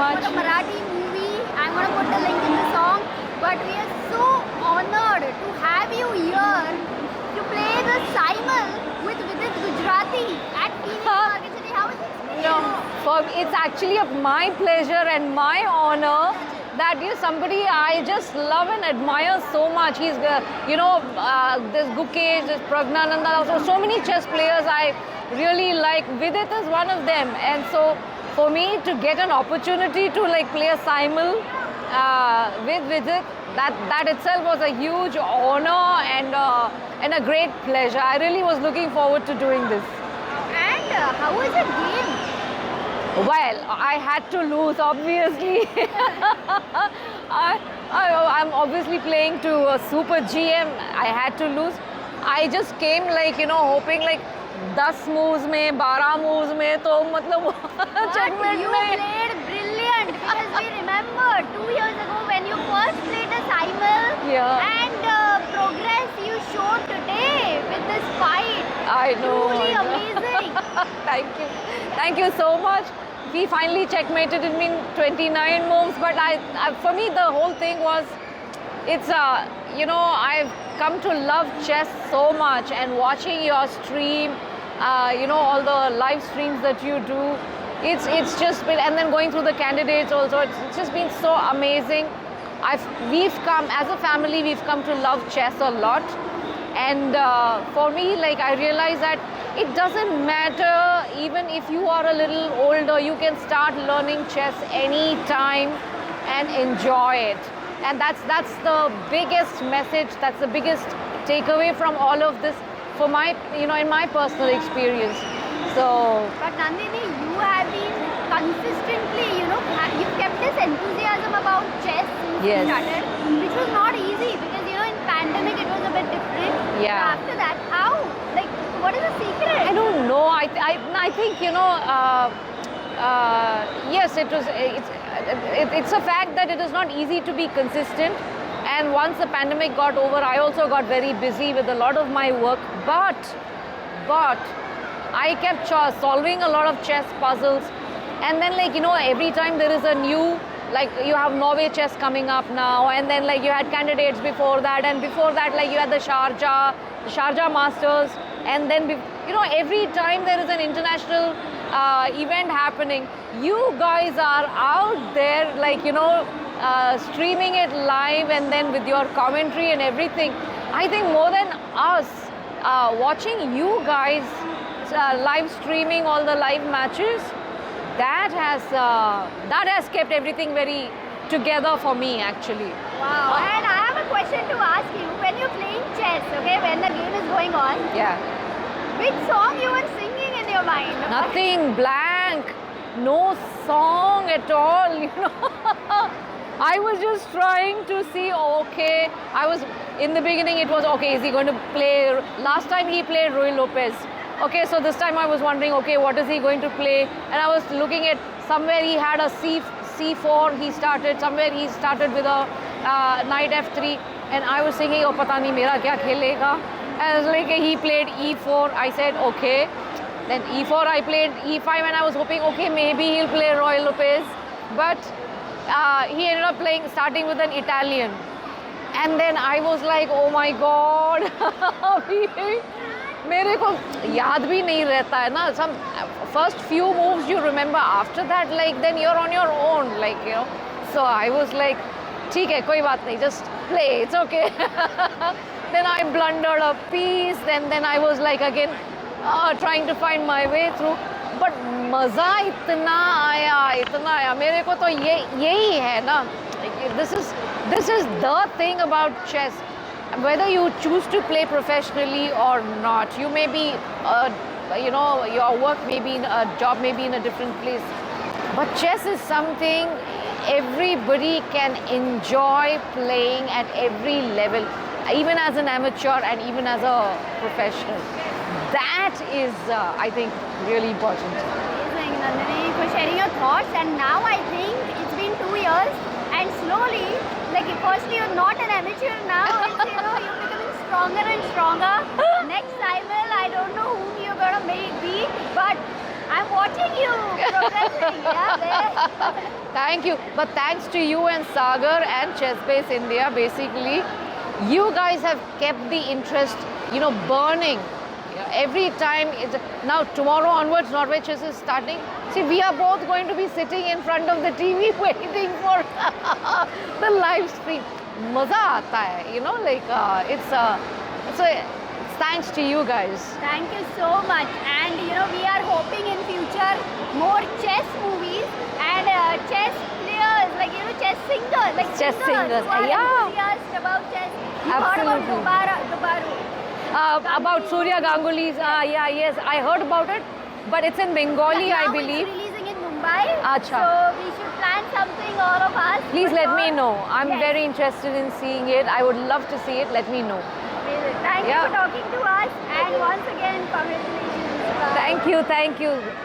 much. for the Marathi movie. I'm gonna put the link in the song. But we are so honored to have you here to play the Simul with Vidit Gujarati at Phoenix Market City. How is it? No, it's actually my pleasure and my honor that you're somebody I just love and admire so much. He's, there's Gukesh, there's Pragnananda, also so many chess players I really like. Vidit is one of them, and so for me to get an opportunity to like play a simul with Vidit, that itself was a huge honor and a great pleasure. I really was looking forward to doing this. And how was the game? Well, I had to lose, obviously. I'm obviously playing to a super GM. I had to lose. I just came hoping 10 moves में 12 moves में तो मतलब But you played brilliant because we remember 2 years ago when you first played a Simul and progress you showed today with this fight. I know. Truly amazing. Thank you so much. He finally checkmated me in 29 moves, but for me the whole thing was, it's I've come to love chess so much, and watching your stream, all the live streams that you do, it's just been, and then going through the candidates also, it's just been so amazing. We've come as a family, we've come to love chess a lot, and for me, I realize that it doesn't matter even if you are a little older, you can start learning chess anytime and enjoy it. And that's the biggest message, that's the biggest takeaway from all of this for my, in my personal experience. So. But Nandini, you have been consistently, you've kept this enthusiasm about chess since you started, which was not easy because, in pandemic it was a bit different. Yeah. But after that, how? What is the secret? I don't know. I think, yes, it's a fact that it is not easy to be consistent. And once the pandemic got over, I also got very busy with a lot of my work. But I kept solving a lot of chess puzzles. And then every time there is a new, you have Norway chess coming up now, and then you had candidates before that, and before that you had the Sharjah Masters, and then every time there is an international event happening, you guys are out there streaming it live, and then with your commentary and everything. I think more than us, watching you guys live streaming all the live matches, that has kept everything very together for me, actually. Wow. And I have a question to ask you. When you're playing chess, okay, when the game is going on, which song you were singing in your mind? Nothing, blank, no song at all, I was just trying to see, in the beginning it was, is he going to play, last time he played Ruy Lopez. Okay, so this time I was wondering, what is he going to play? And I was looking at, somewhere he had a C4, he started with a knight F3, and I was thinking, pata nahi mera kya khelega. And he played E4, I said, okay. Then E4, I played E5, and I was hoping, maybe he'll play Ruy Lopez. But he ended up starting with an Italian. And then I was like, oh my God. मेरे को याद भी नहीं रहता है ना, some first few moves you remember, after that then you're on your own, so I was like, ठीक है कोई बात नहीं, just play, it's okay. Then I blundered a piece, then I was again trying to find my way through, but मज़ा इतना आया मेरे को तो यही है ना, this is the thing about chess. Whether you choose to play professionally or not, you may be, your work may be, a job may be in a different place. But chess is something everybody can enjoy playing at every level, even as an amateur and even as a professional. That is, I think, really important. Amazing, Nandini, for sharing your thoughts. And now I think it's been 2 years, and slowly, firstly you're not an amateur now, it's, you're becoming stronger and stronger. Next Simul, I don't know whom you're gonna be, but I'm I'm watching you progressing. Yeah, there. Thank you. But thanks to you and Sagar and Chessbase India, basically, you guys have kept the interest, burning. Every time, now tomorrow onwards, Norway Chess is starting. See, we are both going to be sitting in front of the TV waiting for the live stream. Maza aata hai, it's thanks to you guys. Thank you so much. And we are hoping in future more chess movies and chess players, like chess singers, like Chess singers, who are yeah. enthusiasts about chess. You heard Absolutely. about Dubaru. About Surya Ganguly's, yes, I heard about it, but it's in Bengali, Now I believe. It's releasing in Mumbai. Acha. So we should plan something, all of us. Please for let sure. me know. I'm Yes. very interested in seeing it. I would love to see it. Let me know. Thank Yeah. you for talking to us, and once again, congratulations. Bye. Thank you.